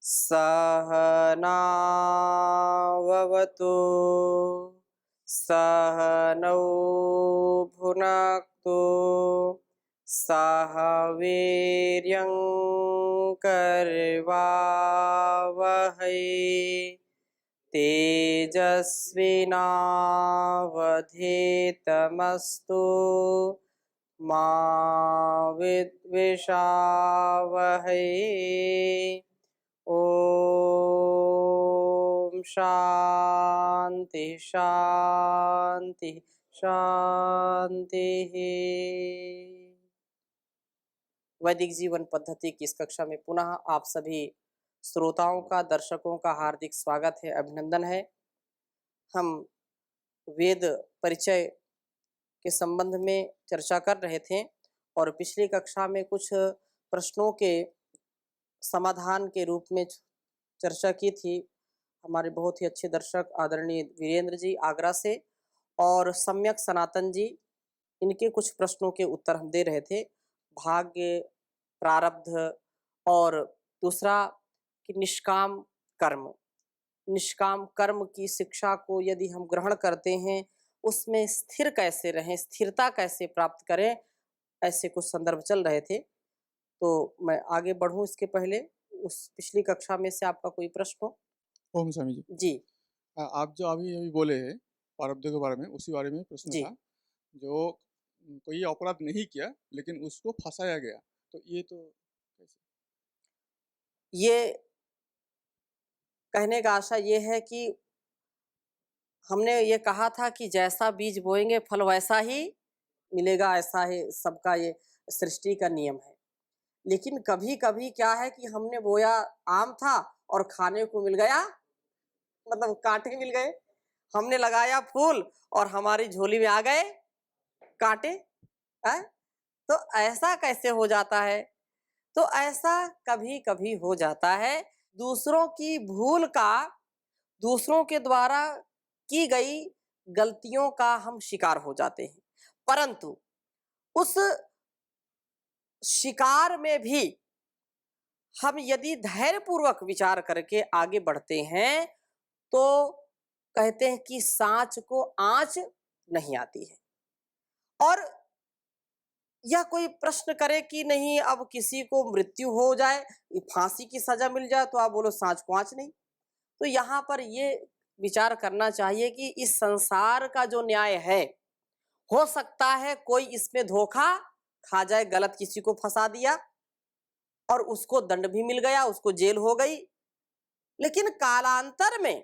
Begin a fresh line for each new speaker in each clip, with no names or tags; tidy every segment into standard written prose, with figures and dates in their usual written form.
सहनाववतु सहनौ भुनक्तु सह वीर्यं करवावहै तेजस्विनावधीतमस्तु मा विद्विषावहै। ओम शांति शांति शांति। वैदिक जीवन पद्धति की इस कक्षा में पुनः आप सभी श्रोताओं का, दर्शकों का हार्दिक स्वागत है, अभिनंदन है। हम वेद परिचय के संबंध में चर्चा कर रहे थे और पिछली कक्षा में कुछ प्रश्नों के समाधान के रूप में चर्चा की थी। हमारे बहुत ही अच्छे दर्शक आदरणीय वीरेंद्र जी आगरा से और सम्यक सनातन जी, इनके कुछ प्रश्नों के उत्तर हम दे रहे थे। भाग्य, प्रारब्ध और दूसरा कि निष्काम कर्म की शिक्षा को यदि हम ग्रहण करते हैं, उसमें स्थिर कैसे रहें, स्थिरता कैसे प्राप्त करें, ऐसे कुछ संदर्भ चल रहे थे। तो मैं आगे बढ़ूं इसके पहले उस पिछली कक्षा में से आपका कोई प्रश्न हो?
ओम स्वामी जी।
जी
आप जो अभी अभी बोले हैं प्रारब्ध के बारे में, उसी बारे में प्रश्न
जी।
था। जो कोई अपराध नहीं किया लेकिन उसको फंसाया गया, तो ये तो कैसे?
ये कहने का आशा ये है कि हमने ये कहा था कि जैसा बीज बोएंगे फल वैसा ही मिलेगा, ऐसा ही सबका ये सृष्टि का नियम है। लेकिन कभी कभी क्या है कि हमने बोया आम था और खाने को मिल गया, मतलब कांटे मिल गए। हमने लगाया फूल और हमारी झोली में आ गए कांटे। है तो ऐसा कैसे हो जाता है? तो ऐसा कभी कभी हो जाता है। दूसरों की भूल का, दूसरों के द्वारा की गई गलतियों का हम शिकार हो जाते हैं, परंतु उस शिकार में भी हम यदि धैर्यपूर्वक विचार करके आगे बढ़ते हैं तो कहते हैं कि सांच को आंच नहीं आती है। और यह कोई प्रश्न करे कि नहीं, अब किसी को मृत्यु हो जाए, फांसी की सजा मिल जाए, तो आप बोलो सांच को आंच नहीं। तो यहाँ पर ये विचार करना चाहिए कि इस संसार का जो न्याय है, हो सकता है कोई इसमें धोखा खा जाए, गलत किसी को फंसा दिया और उसको दंड भी मिल गया, उसको जेल हो गई। लेकिन कालांतर में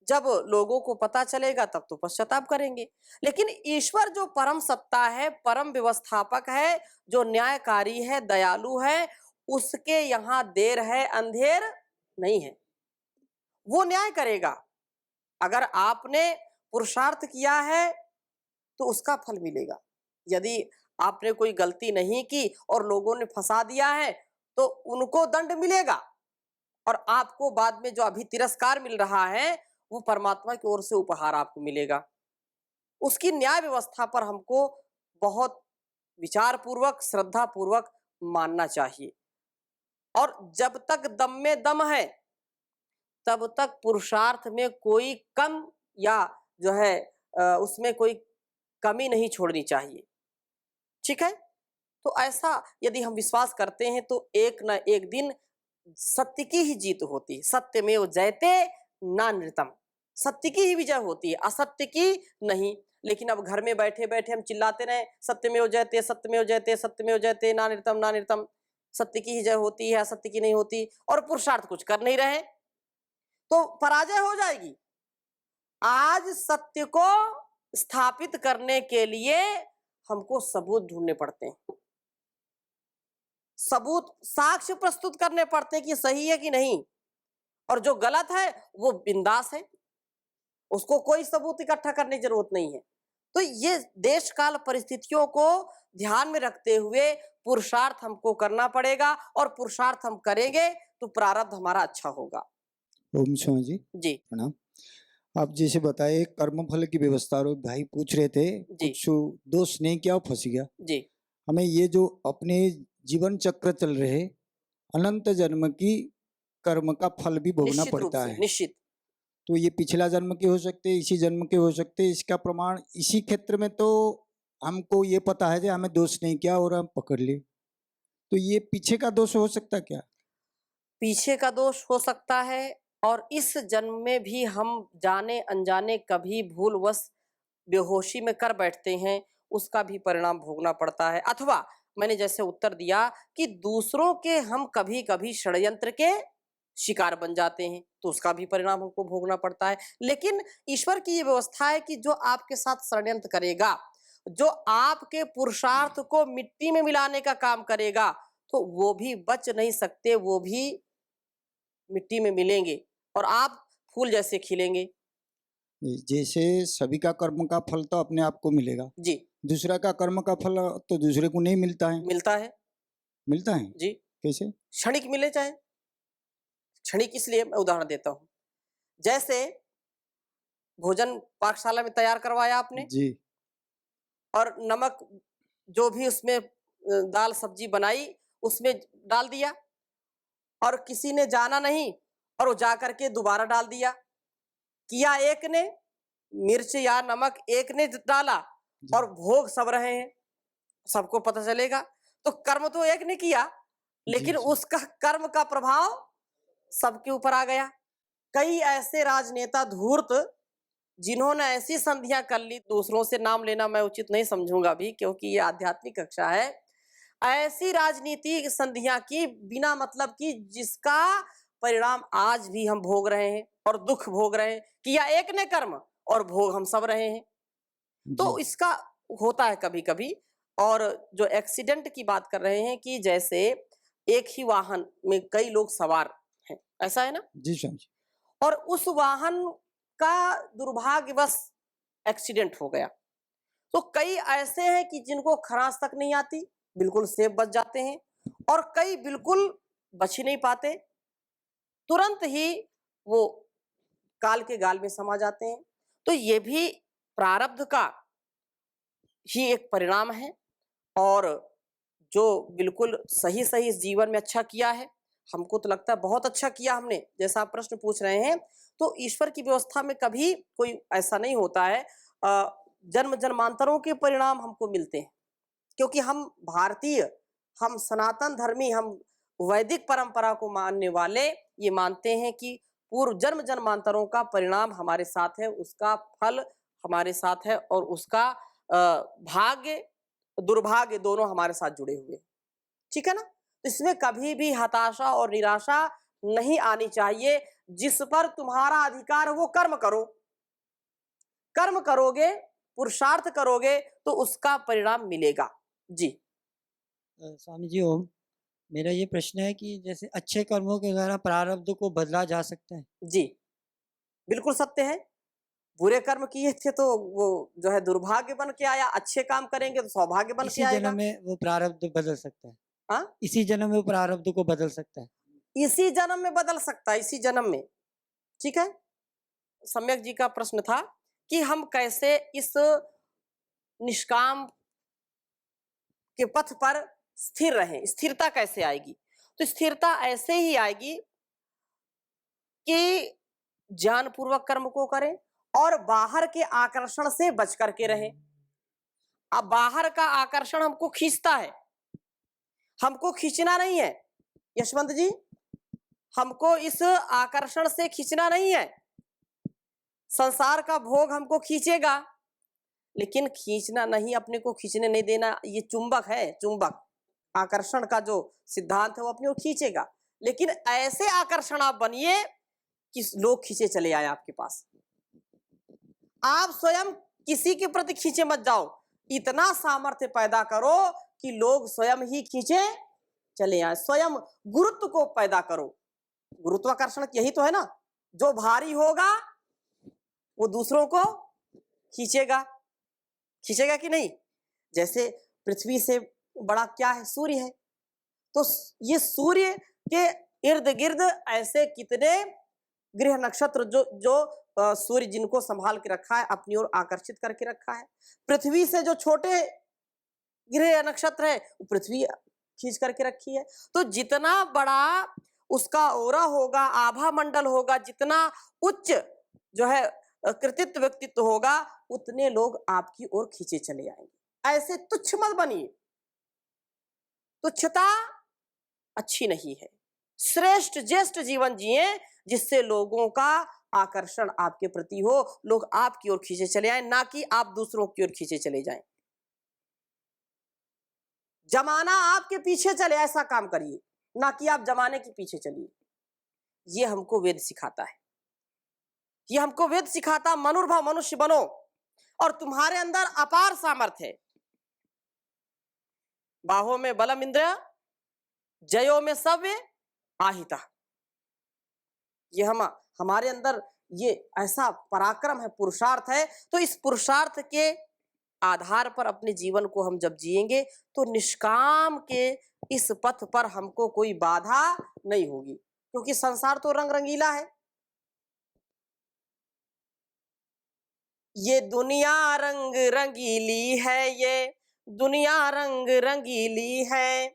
जब लोगों को पता चलेगा तब तो पश्चाताप करेंगे। लेकिन ईश्वर जो परम सत्ता है, परम व्यवस्थापक है, जो न्यायकारी है, दयालु है, उसके यहाँ देर है अंधेर नहीं है, वो न्याय करेगा। अगर आपने पुरुषार्थ किया है तो उसका फल मिलेगा। यदि आपने कोई गलती नहीं की और लोगों ने फंसा दिया है तो उनको दंड मिलेगा और आपको बाद में जो अभी तिरस्कार मिल रहा है वो परमात्मा की ओर से उपहार आपको मिलेगा। उसकी न्याय व्यवस्था पर हमको बहुत विचार पूर्वक, श्रद्धा पूर्वक मानना चाहिए। और जब तक दम में दम है तब तक पुरुषार्थ में कोई कम या जो है उसमें कोई कमी नहीं छोड़नी चाहिए। ठीक है? तो ऐसा यदि हम विश्वास करते हैं तो एक न एक दिन सत्य की ही जीत होती है। सत्यमेव जयते नानृतम, सत्य की ही विजय होती है, असत्य की नहीं। लेकिन अब घर में बैठे बैठे हम चिल्लाते रहे सत्यमेव जयते सत्यमेव जयते सत्यमेव जयते नानृतम नानृतम, सत्य की ही जय होती है, असत्य की नहीं होती, और पुरुषार्थ कुछ कर नहीं रहे तो पराजय हो जाएगी। आज सत्य को स्थापित करने के लिए हमको सबूत ढूंढने पड़ते हैं, सबूत, साक्ष्य प्रस्तुत करने पड़ते हैं कि सही है कि नहीं, और जो गलत है वो बिंदास है, उसको कोई सबूत इकट्ठा करने की जरूरत नहीं है। तो ये देश काल परिस्थितियों को ध्यान में रखते हुए पुरुषार्थ हमको करना पड़ेगा, और पुरुषार्थ हम करेंगे तो प्रारब्ध हमारा अच्छा होगा।
ओम स्वामी जी।
जी
प्रणाम। आप जैसे बताए कर्म फल की व्यवस्था, और भाई पूछ रहे थे कुछ दोष नहीं किया फंस गया।
जी
हमें ये जो अपने जीवन चक्र चल रहे अनंत जन्म की कर्म का फल भी भोगना
निश्चित रूप
पड़ता
से,
है।
निश्चित।
तो ये पिछला जन्म के हो सकते हैं, इसी जन्म के हो सकते हैं। इसका प्रमाण इसी क्षेत्र में तो हमको ये पता है कि हमें दोष नहीं किया और हम पकड़ लिए, तो ये पीछे का दोष हो सकता क्या?
पीछे का दोष हो सकता है, और इस जन्म में भी हम जाने अनजाने कभी भूलवश बेहोशी में कर बैठते हैं, उसका भी परिणाम भोगना पड़ता है। अथवा मैंने जैसे उत्तर दिया कि दूसरों के हम कभी कभी षड्यंत्र के शिकार बन जाते हैं, तो उसका भी परिणाम हमको भोगना पड़ता है। लेकिन ईश्वर की ये व्यवस्था है कि जो आपके साथ षड्यंत्र करेगा, जो आपके पुरुषार्थ को मिट्टी में मिलाने का काम करेगा, तो वो भी बच नहीं सकते, वो भी मिट्टी में मिलेंगे और आप फूल जैसे खिलेंगे।
जैसे सभी का कर्म का फल तो अपने आप को मिलेगा,
जी।
दूसरा का कर्म का फल तो दूसरे को नहीं मिलता है।
मिलता है।
मिलता है
जी।
कैसे?
क्षणिक मिले चाहे, क्षणिक इसलिए मैं उदाहरण देता हूं, जैसे भोजन पाकशाला में तैयार करवाया आपने
जी
और नमक जो भी उसमें दाल सब्जी बनाई उसमें डाल दिया, और किसी ने जाना नहीं और वो जा करके दोबारा डाल दिया, किया एक ने, मिर्च या नमक एक ने डाला और भोग सब रहे हैं, सबको पता चलेगा। तो कर्म तो एक ने किया, लेकिन
जी।
उसका कर्म का प्रभाव सबके ऊपर आ गया। कई ऐसे राजनेता धूर्त जिन्होंने ऐसी संधियां कर ली, दूसरों से नाम लेना मैं उचित नहीं समझूंगा भी, क्योंकि ये आध्यात्मिक कक्षा है। ऐसी राजनीतिक संधियां की बिना मतलब की, जिसका परिणाम आज भी हम भोग रहे हैं और दुख भोग रहे हैं। किया एक ने कर्म और भोग हम सब रहे हैं। तो
जी
इसका होता है कभी कभी। और जो एक्सीडेंट की बात कर रहे हैं कि जैसे एक ही वाहन में कई लोग सवार हैं, ऐसा है ना,
जी स्वामी जी।
और उस वाहन का दुर्भाग्यवश एक्सीडेंट हो गया, तो कई ऐसे हैं कि जिनको खरांस तक नहीं आती, बिल्कुल सेफ बच जाते हैं, और कई बिल्कुल बच ही नहीं पाते, तुरंत ही वो काल के गाल में समा जाते हैं। तो ये भी प्रारब्ध का ही एक परिणाम है। और जो बिल्कुल सही सही इस जीवन में अच्छा किया है, हमको तो लगता है बहुत अच्छा किया हमने, जैसा आप प्रश्न पूछ रहे हैं, तो ईश्वर की व्यवस्था में कभी कोई ऐसा नहीं होता है। जन्म जन्मांतरों के परिणाम हमको मिलते हैं, क्योंकि हम भारतीय, हम सनातन धर्मी, हम वैदिक परंपरा को मानने वाले ये मानते हैं कि पूर्व जन्म जन्मांतरों का परिणाम हमारे साथ है, उसका फल हमारे साथ है, और उसका भाग्य दुर्भाग्य दोनों हमारे साथ जुड़े हुए हैं। ठीक है ना? इसमें कभी भी हताशा और निराशा नहीं आनी चाहिए। जिस पर तुम्हारा अधिकार है वो कर्म करो, कर्म करोगे, पुरुषार्थ करोगे, तो उसका परिणाम मिलेगा। जी।
स्वामी जी ओम, मेरा ये प्रश्न है कि जैसे अच्छे कर्मों के द्वारा प्रारब्ध को बदला जा सकता है?
जी, बिल्कुल सत्य है। बुरे कर्म किए थे तो वो जो है दुर्भाग्य बन के आया, अच्छे काम करेंगे तो सौभाग्य बन के
इसी
आएगा।
जन्म में वो प्रारब्ध बदल सकता है?
हाँ,
इसी जन्म में वो प्रारब्ध को बदल सकता है?
इसी जन्म में बदल सकता है, इसी जन्म में। ठीक है। सम्यक जी का प्रश्न था कि हम कैसे इस निष्काम के पथ पर स्थिर रहें, स्थिरता कैसे आएगी? तो स्थिरता ऐसे ही आएगी कि ज्ञानपूर्वक कर्म को करें और बाहर के आकर्षण से बच करके रहें। अब बाहर का आकर्षण हमको खींचता है, हमको खींचना नहीं है यशवंत जी, हमको इस आकर्षण से खींचना नहीं है। संसार का भोग हमको खींचेगा, लेकिन खींचना नहीं, अपने को खींचने नहीं देना। ये चुंबक है, चुंबक आकर्षण का जो सिद्धांत है वो अपने को खींचेगा, लेकिन ऐसे आकर्षण आप बनिए कि लोग खींचे चले आए आपके पास। आप स्वयं किसी के प्रति खींचे मत जाओ, इतना सामर्थ्य पैदा करो कि लोग स्वयं ही खींचे चले आए। स्वयं गुरुत्व को पैदा करो। गुरुत्वाकर्षण यही तो है ना, जो भारी होगा वो दूसरों को खींचेगा। खींचेगा कि नहीं? जैसे पृथ्वी से बड़ा क्या है? सूर्य है। तो ये सूर्य के इर्द गिर्द ऐसे कितने ग्रह नक्षत्र जो जो सूर्य जिनको संभाल के रखा है, अपनी ओर आकर्षित करके रखा है। पृथ्वी से जो छोटे ग्रह नक्षत्र है वो पृथ्वी खींच करके रखी है। तो जितना बड़ा उसका ओरा होगा, आभा मंडल होगा, जितना उच्च जो है कृतित्व व्यक्तित्व होगा, उतने लोग आपकी ओर खींचे चले आएंगे। ऐसे तुच्छ मत बनिए, तुच्छता अच्छी नहीं है। श्रेष्ठ ज्येष्ठ जीवन जिए जिससे लोगों का आकर्षण आपके प्रति हो, लोग आपकी ओर खींचे चले आए, ना कि आप दूसरों की ओर खींचे चले जाएं। जमाना आपके पीछे चले ऐसा काम करिए, ना कि आप जमाने के पीछे चलिए। ये हमको वेद सिखाता है, ये हमको वेद सिखाता, मनुर्भव मनुष्य बनो और तुम्हारे अंदर अपार सामर्थ्य है। बाहों में बलम इंद्र, जयो में सव्य आहिता। ये हमारे अंदर ये ऐसा पराक्रम है, पुरुषार्थ है। तो इस पुरुषार्थ के आधार पर अपने जीवन को हम जब जिएंगे तो निष्काम के इस पथ पर हमको कोई बाधा नहीं होगी, क्योंकि संसार तो रंग रंगीला है। ये दुनिया रंग रंगीली है, ये दुनिया रंग रंगीली है,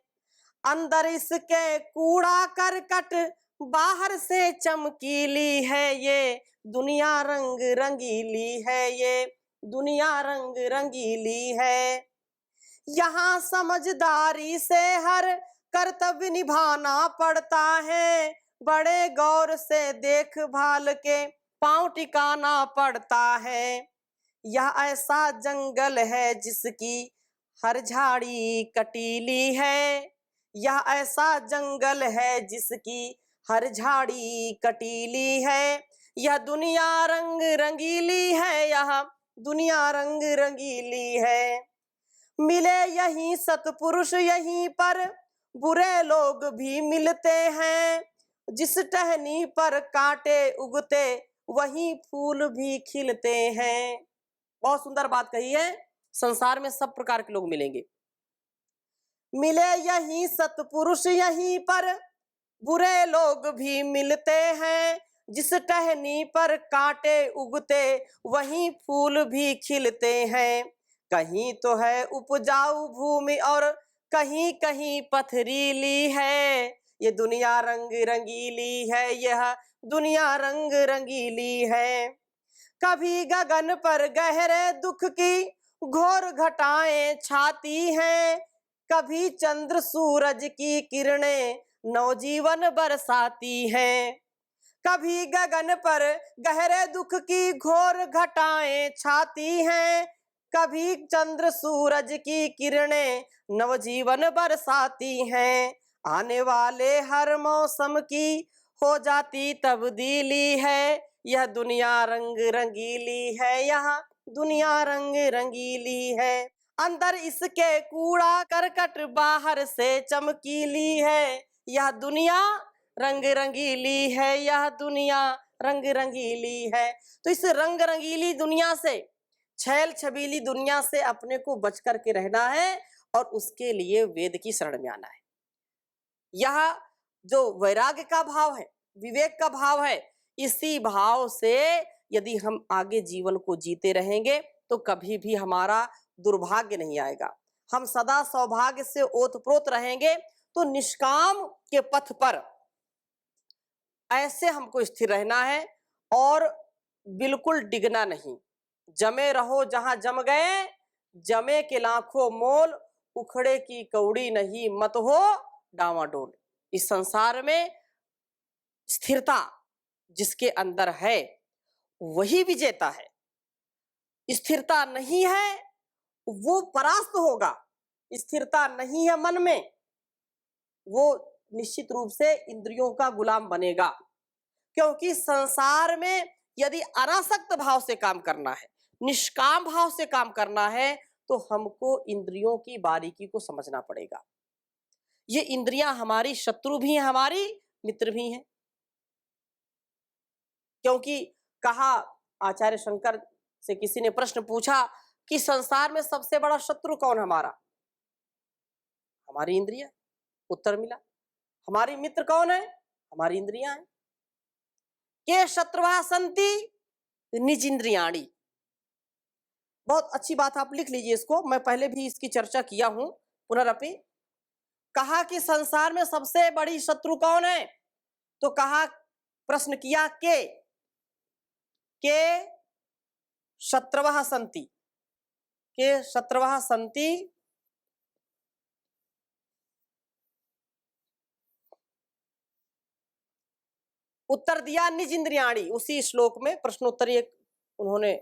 अंदर इसके कूड़ा करकट, बाहर से चमकीली है। ये दुनिया रंग रंगीली है, ये दुनिया रंग रंगीली है। यहाँ समझदारी से हर कर्तव्य निभाना पड़ता है, बड़े गौर से देखभाल के पांव टिकाना पड़ता है। यह ऐसा जंगल है जिसकी हर झाड़ी कटीली है, यह ऐसा जंगल है जिसकी हर झाड़ी कटीली है। यह दुनिया रंग रंगीली है, यह दुनिया रंग रंगीली है। मिले यहीं सतपुरुष यहीं पर बुरे लोग भी मिलते हैं, जिस टहनी पर कांटे उगते वहीं फूल भी खिलते हैं। बहुत सुंदर बात कही है। संसार में सब प्रकार के लोग मिलेंगे। मिले यहीं सतपुरुष यहीं पर बुरे लोग भी मिलते हैं, जिस टहनी पर कांटे उगते वहीं फूल भी खिलते हैं। कहीं तो है उपजाऊ भूमि और कहीं कहीं पथरीली है, ये दुनिया रंग रंगीली है, यह दुनिया रंग रंगीली है। कभी गगन पर गहरे दुख की घोर घटाएं छाती हैं, कभी चंद्र सूरज की किरणें नवजीवन बरसाती हैं। कभी गगन पर गहरे दुख की घोर घटाएं छाती हैं, कभी चंद्र सूरज की किरणें नवजीवन बरसाती हैं। आने वाले हर मौसम की हो जाती तब्दीली है, यह दुनिया रंग रंगीली है, यह दुनिया रंग रंगीली है। अंदर इसके कूड़ा करकट, बाहर से चमकीली है, यह दुनिया रंग रंगीली है, यह दुनिया रंग रंगीली है। तो इस रंग रंगीली दुनिया से, छैल छबीली दुनिया से अपने को बच करके रहना है और उसके लिए वेद की शरण में आना है। यह जो वैराग्य का भाव है, विवेक का भाव है, इसी भाव से यदि हम आगे जीवन को जीते रहेंगे तो कभी भी हमारा दुर्भाग्य नहीं आएगा। हम सदा सौभाग्य से ओतप्रोत रहेंगे। तो निष्काम के पथ पर ऐसे हमको स्थिर रहना है और बिल्कुल डिगना नहीं। जमे रहो जहां जम गए, जमे के लाखों मोल, उखड़े की कौड़ी नहीं मत हो डावाडोल। इस संसार में स्थिरता जिसके अंदर है वही विजेता है। स्थिरता नहीं है वो परास्त होगा। स्थिरता नहीं है मन में, वो निश्चित रूप से इंद्रियों का गुलाम बनेगा। क्योंकि संसार में यदि अनासक्त भाव से काम करना है, निष्काम भाव से काम करना है, तो हमको इंद्रियों की बारीकी को समझना पड़ेगा। ये इंद्रियां हमारी शत्रु भी हैं, हमारी मित्र भी हैं। क्योंकि कहा, आचार्य शंकर से किसी ने प्रश्न पूछा कि संसार में सबसे बड़ा शत्रु कौन हमारा? हमारी इंद्रियां। उत्तर मिला। हमारी मित्र कौन है? हमारी इंद्रियां हैं। के शत्रुहा संति निज इंद्रियाणी। बहुत अच्छी बात, आप लिख लीजिए इसको, मैं पहले भी इसकी चर्चा किया हूं, पुनरअपि। कहा कि संसार में सबसे बड़ी शत्रु कौन है? तो कहा, प्रश्न किया के शत्रवः सन्ति, के शत्रवः सन्ति उत्तर दिया निज इंद्रियाणी। उसी श्लोक में प्रश्नोत्तरी एक उन्होंने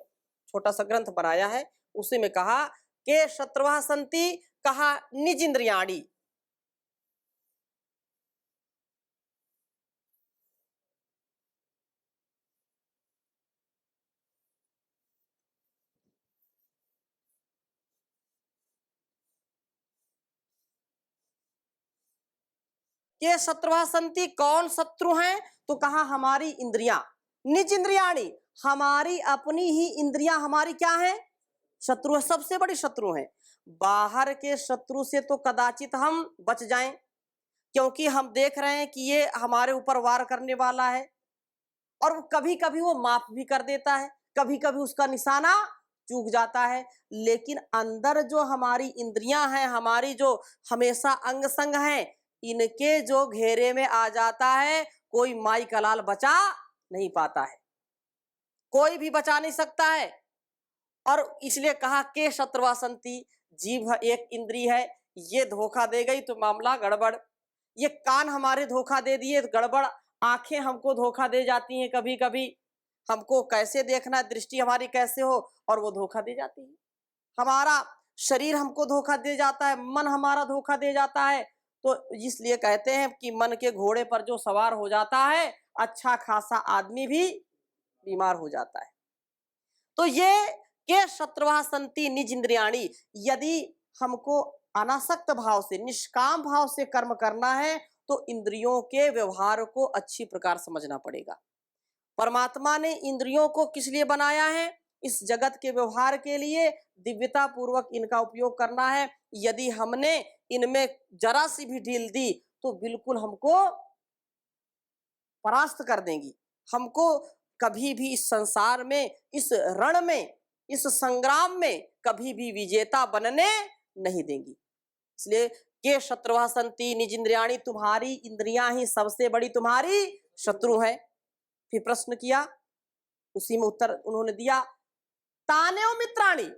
छोटा सा ग्रंथ बनाया है, उसी में कहा के शत्रवः सन्ति, कहा निज इंद्रियाणी। के शत्रुः सन्ति, कौन शत्रु हैं? तो कहा हमारी इंद्रियां, निज इंद्रियाणी, हमारी अपनी ही इंद्रियां हमारी क्या है? शत्रु है, सबसे बड़ी शत्रु है। बाहर के शत्रु से तो कदाचित हम बच जाएं, क्योंकि हम देख रहे हैं कि ये हमारे ऊपर वार करने वाला है, और कभी कभी वो माफ भी कर देता है, कभी कभी उसका निशाना चूक जाता है। लेकिन अंदर जो हमारी इंद्रियां हैं, हमारी जो हमेशा अंग संग हैं, इनके जो घेरे में आ जाता है, कोई माई का लाल बचा नहीं पाता है, कोई भी बचा नहीं सकता है। और इसलिए कहा के शत्रुः सन्ति, जीभ एक इंद्री है, ये धोखा दे गई तो मामला गड़बड़। ये कान हमारे धोखा दे दिए तो गड़बड़, आंखें हमको धोखा दे जाती हैं, कभी कभी हमको कैसे देखना, दृष्टि हमारी कैसे हो, और वो धोखा दे जाती है। हमारा शरीर हमको धोखा दे जाता है, मन हमारा धोखा दे जाता है। तो इसलिए कहते हैं कि मन के घोड़े पर जो सवार हो जाता है, अच्छा खासा आदमी भी बीमार हो जाता है। तो ये के शत्रुः सन्ति निज इंद्रियाणी, यदि हमको अनासक्त भाव से, निष्काम भाव से कर्म करना है, तो इंद्रियों के व्यवहार को अच्छी प्रकार समझना पड़ेगा। परमात्मा ने इंद्रियों को किस लिए बनाया है? इस जगत के व्यवहार के लिए, दिव्यता पूर्वक इनका उपयोग करना है। यदि हमने इनमें जरा सी भी ढील दी तो बिल्कुल हमको परास्त कर देंगी, हमको कभी भी इस संसार में, इस रण में, इस संग्राम में कभी भी विजेता बनने नहीं देंगी। इसलिए के शत्रुः सन्ति निज इंद्रियाणी, तुम्हारी इंद्रियां ही सबसे बड़ी तुम्हारी शत्रु है। फिर प्रश्न किया, उसी में उत्तर उन्होंने दिया, तान्यव मित्राणि,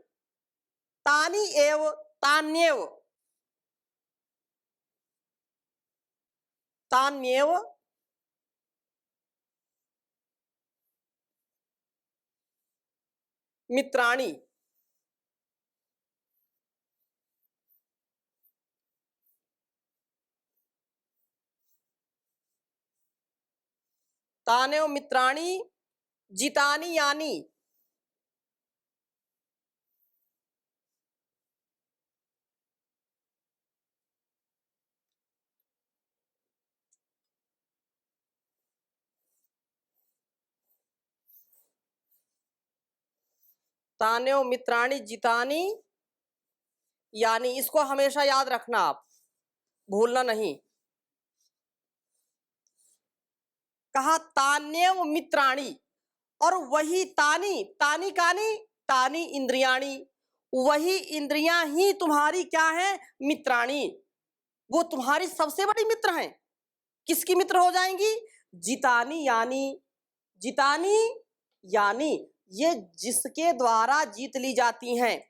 तानि एव तान्येव, तान्येव मित्राणि, तान्यव मित्राणि जितानि यानि। तान्यव मित्राणि जितानि यानी, इसको हमेशा याद रखना, आप भूलना नहीं। कहा तान्यव मित्राणि, और वही तानी, तानी कानी, तानी इंद्रियाणी, वही इंद्रियां ही तुम्हारी क्या है? मित्राणी, वो तुम्हारी सबसे बड़ी मित्र हैं। किसकी मित्र हो जाएंगी? जितानी यानी, जितानी यानी ये जिसके द्वारा जीत ली जाती हैं।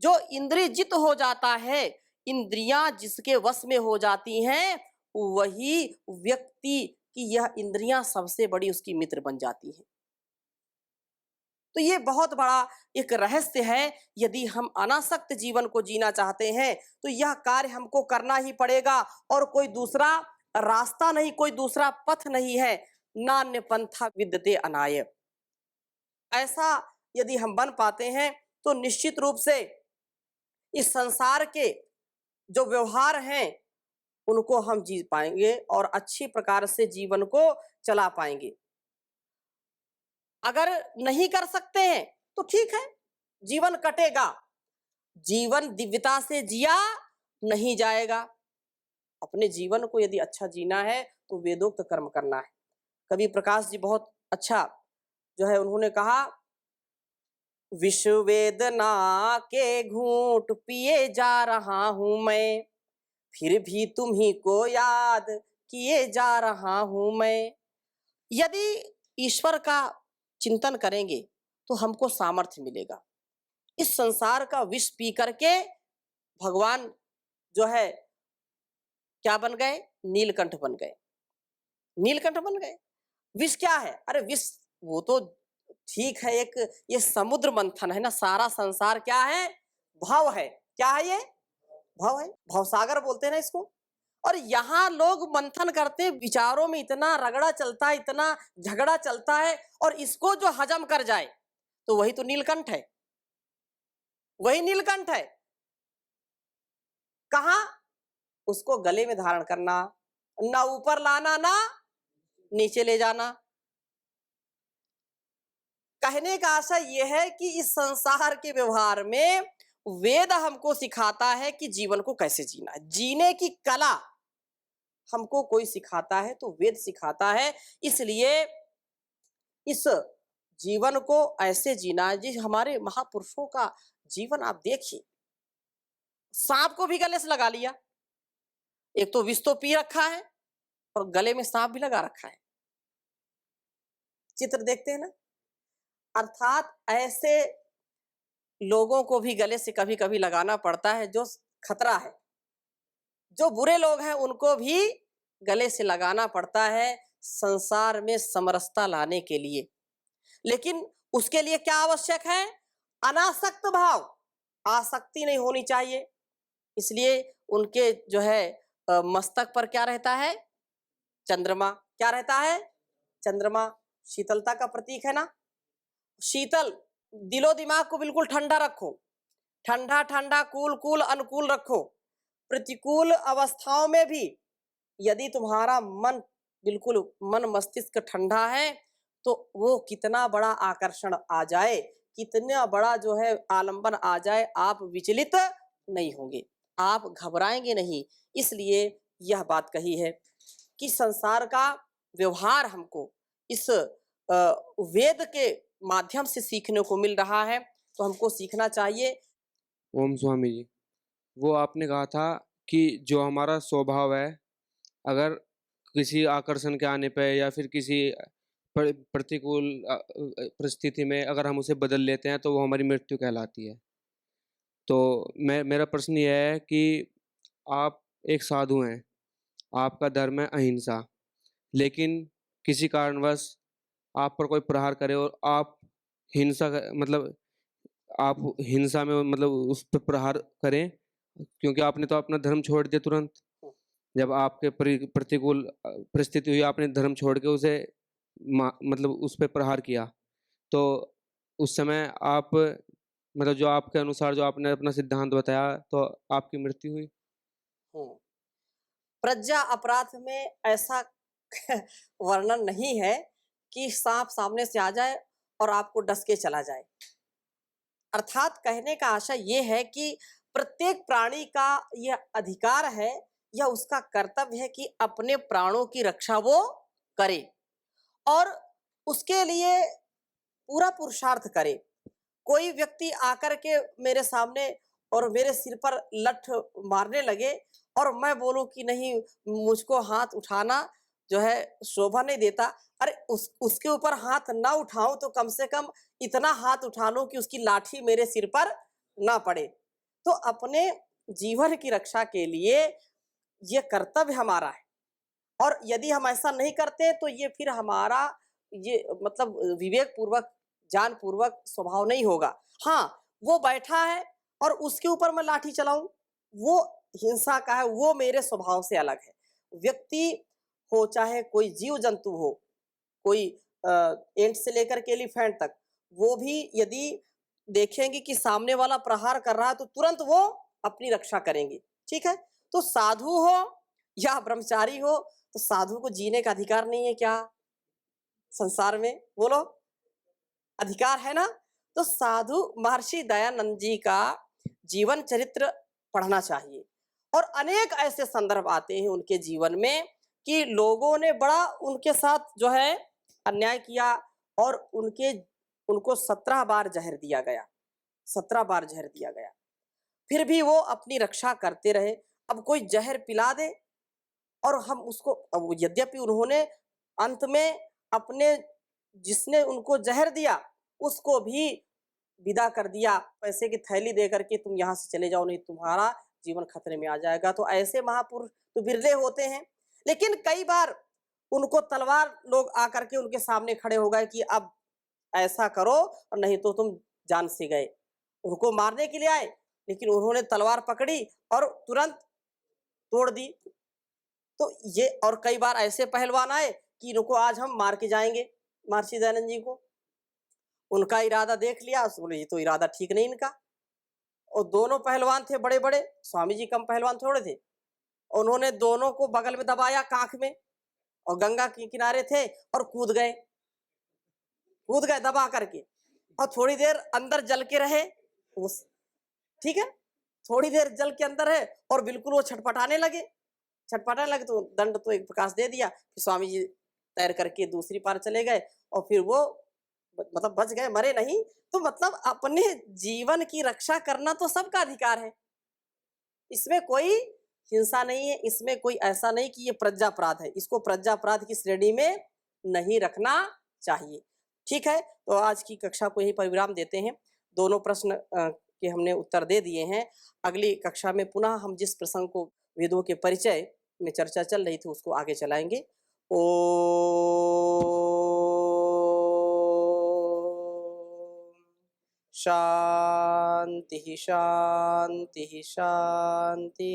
जो इंद्रिय जित हो जाता है, इंद्रियां जिसके वश में हो जाती हैं, वही व्यक्ति की यह इंद्रियां सबसे बड़ी उसकी मित्र बन जाती हैं। तो ये बहुत बड़ा एक रहस्य है। यदि हम अनासक्त जीवन को जीना चाहते हैं तो यह कार्य हमको करना ही पड़ेगा, और कोई दूसरा रास्ता नहीं, कोई दूसरा पथ नहीं है। नान्य पंथा विद्यते अनाय, ऐसा यदि हम बन पाते हैं तो निश्चित रूप से इस संसार के जो व्यवहार हैं उनको हम जी पाएंगे और अच्छी प्रकार से जीवन को चला पाएंगे। अगर नहीं कर सकते हैं तो ठीक है, जीवन कटेगा, जीवन दिव्यता से जिया नहीं जाएगा। अपने जीवन को यदि अच्छा जीना है तो वेदोक्त कर्म करना है। कवि प्रकाश जी बहुत अच्छा जो है उन्होंने कहा, विश्व वेदना के घूंट पिए जा रहा हूं मैं, फिर भी तुम्ही को याद किए जा रहा हूं मैं। यदि ईश्वर का चिंतन करेंगे तो हमको सामर्थ्य मिलेगा। इस संसार का विष पी करके भगवान जो है क्या बन गए? नीलकंठ बन गए। नीलकंठ बन गए। विष क्या है? अरे विष वो तो ठीक है, एक ये समुद्र मंथन है ना, सारा संसार क्या है? भव है। क्या है ये? भव है, भवसागर बोलते हैं ना इसको। और यहाँ लोग मंथन करते हैं, विचारों में इतना रगड़ा चलता है, इतना झगड़ा चलता है, और इसको जो हजम कर जाए तो वही तो नीलकंठ है, वही नीलकंठ है। कहाँ? उसको गले में धारण करना, ना ऊपर लाना ना नीचे ले जाना। कहने का आशय यह है कि इस संसार के व्यवहार में वेद हमको सिखाता है कि जीवन को कैसे जीना है, जीने की कला हमको कोई सिखाता है तो वेद सिखाता है। इसलिए इस जीवन को ऐसे जीना है। जी हमारे महापुरुषों का जीवन आप देखिए, सांप को भी गले से लगा लिया, एक तो विष तो पी रखा है और गले में सांप भी लगा रखा है। चित्र देखते हैं ना। अर्थात ऐसे लोगों को भी गले से कभी कभी लगाना पड़ता है जो खतरा है, जो बुरे लोग हैं उनको भी गले से लगाना पड़ता है संसार में समरसता लाने के लिए। लेकिन उसके लिए क्या आवश्यक है? अनासक्त भाव, आसक्ति नहीं होनी चाहिए। इसलिए उनके जो है मस्तक पर क्या रहता है? चंद्रमा। क्या रहता है? चंद्रमा शीतलता का प्रतीक है ना। शीतल, दिलो दिमाग को बिल्कुल ठंडा रखो, ठंडा ठंडा, कूल कूल, अनुकूल रखो। प्रतिकूल अवस्थाओं में भी यदि तुम्हारा मन बिल्कुल मन मस्तिष्क ठंडा है तो वो कितना बड़ा आकर्षण आ जाए, कितना बड़ा जो है आलंबन आ जाए, आप विचलित नहीं होंगे, आप घबराएंगे नहीं। इसलिए यह बात कही है कि संसार का व्यवहार हमको इस वेद के माध्यम से सीखने को मिल रहा है, तो हमको सीखना चाहिए।
ओम स्वामी जी, वो आपने कहा था कि जो हमारा स्वभाव है, अगर किसी आकर्षण के आने पे या फिर किसी प्रतिकूल परिस्थिति में अगर हम उसे बदल लेते हैं तो वो हमारी मृत्यु कहलाती है। तो मेरा प्रश्न यह है कि आप एक साधु हैं, आपका धर्म है अहिंसा, लेकिन किसी कारणवश आप पर कोई प्रहार करे और आप हिंसा मतलब आप हिंसा में मतलब उस पर प्रहार करें, क्योंकि आपने तो अपना धर्म छोड़ दिया तुरंत। जब आपके प्रतिकूल परिस्थिति हुई, आपने धर्म छोड़ के उसे मतलब उस पर प्रहार किया, तो उस समय आप मतलब जो आपके अनुसार जो आपने अपना सिद्धांत बताया तो आपकी मृत्यु हुई।
प्रज्ञा अपराध में ऐसा वर्णन नहीं है कि सांप सामने से आ जाए और आपको डस के चला जाए। अर्थात कहने का आशय ये है कि प्रत्येक प्राणी का यह अधिकार है, यह उसका कर्तव्य है कि अपने प्राणों की रक्षा वो करे और उसके लिए पूरा पुरुषार्थ करे। कोई व्यक्ति आकर के मेरे सामने और मेरे सिर पर लठ मारने लगे और मैं बोलूं कि नहीं, मुझको हाथ उठाना जो है शोभा नहीं देता, अरे उसके ऊपर हाथ ना उठाऊं तो कम से कम इतना हाथ उठा लूं कि उसकी लाठी मेरे सिर पर ना पड़े। तो अपने जीवन की रक्षा के लिए ये कर्तव्य हमारा है, और यदि हम ऐसा नहीं करते तो ये फिर हमारा ये मतलब विवेक पूर्वक, ज्ञान पूर्वक स्वभाव नहीं होगा। हाँ, वो बैठा है और उसके ऊपर मैं लाठी चलाऊं, वो हिंसा का है, वो मेरे स्वभाव से अलग है। व्यक्ति हो चाहे कोई जीव जंतु हो, कोई एंट से लेकर के एलिफेंट तक, वो भी यदि देखेंगे कि सामने वाला प्रहार कर रहा है तो तुरंत वो अपनी रक्षा करेंगे। ठीक है, तो साधु हो या ब्रह्मचारी हो, तो साधु को जीने का अधिकार नहीं है क्या संसार में? बोलो, अधिकार है ना। तो साधु महर्षि दयानंद जी का जीवन चरित्र पढ़ना चाहिए, और अनेक ऐसे संदर्भ आते हैं उनके जीवन में कि लोगों ने बड़ा उनके साथ जो है अन्याय किया और उनको 17 बार जहर दिया गया, 17 बार जहर दिया गया, फिर भी वो अपनी रक्षा करते रहे। अब कोई जहर पिला दे और हम उसको, यद्यपि उन्होंने अंत में अपने जिसने उनको जहर दिया उसको भी विदा कर दिया, पैसे की थैली दे करके तुम यहाँ से चले जाओ नहीं तुम्हारा जीवन खतरे में आ जाएगा। तो ऐसे महापुरुष तो बिरले होते हैं, लेकिन कई बार उनको तलवार लोग आकर के उनके सामने खड़े हो गए कि अब ऐसा करो और नहीं तो तुम जान से गए। उनको मारने के लिए आए, लेकिन उन्होंने तलवार पकड़ी और तुरंत तोड़ दी। तो ये और कई बार ऐसे पहलवान आए कि इनको आज हम मार के जाएंगे, महर्षि दयानंद जी को। उनका इरादा देख लिया, बोले ये तो इरादा ठीक नहीं इनका। और दोनों पहलवान थे बड़े बड़े, स्वामी जी कम पहलवान थोड़े थे। उन्होंने दोनों को बगल में दबाया कांख में, और गंगा के किनारे थे और कूद गए दबा करके। और थोड़ी देर अंदर जल के रहे उस, ठीक है, थोड़ी देर जल के अंदर है और बिल्कुल वो छटपटाने लगे तो दंड तो एक प्रकाश दे दिया। फिर स्वामी जी तैर करके दूसरी पार चले गए और फिर वो मतलब बच गए, मरे नहीं। तो मतलब अपने जीवन की रक्षा करना तो सबका अधिकार है, इसमें कोई हिंसा नहीं है, इसमें कोई ऐसा नहीं कि ये प्रज्ञापराध है, इसको प्रज्ञापराध की श्रेणी में नहीं रखना चाहिए। ठीक है, तो आज की कक्षा को यही पर विराम देते हैं। दोनों प्रश्न के हमने उत्तर दे दिए हैं। अगली कक्षा में पुनः हम जिस प्रसंग को वेदों के परिचय में चर्चा चल रही थी उसको आगे चलाएंगे। शांति शांति शांति।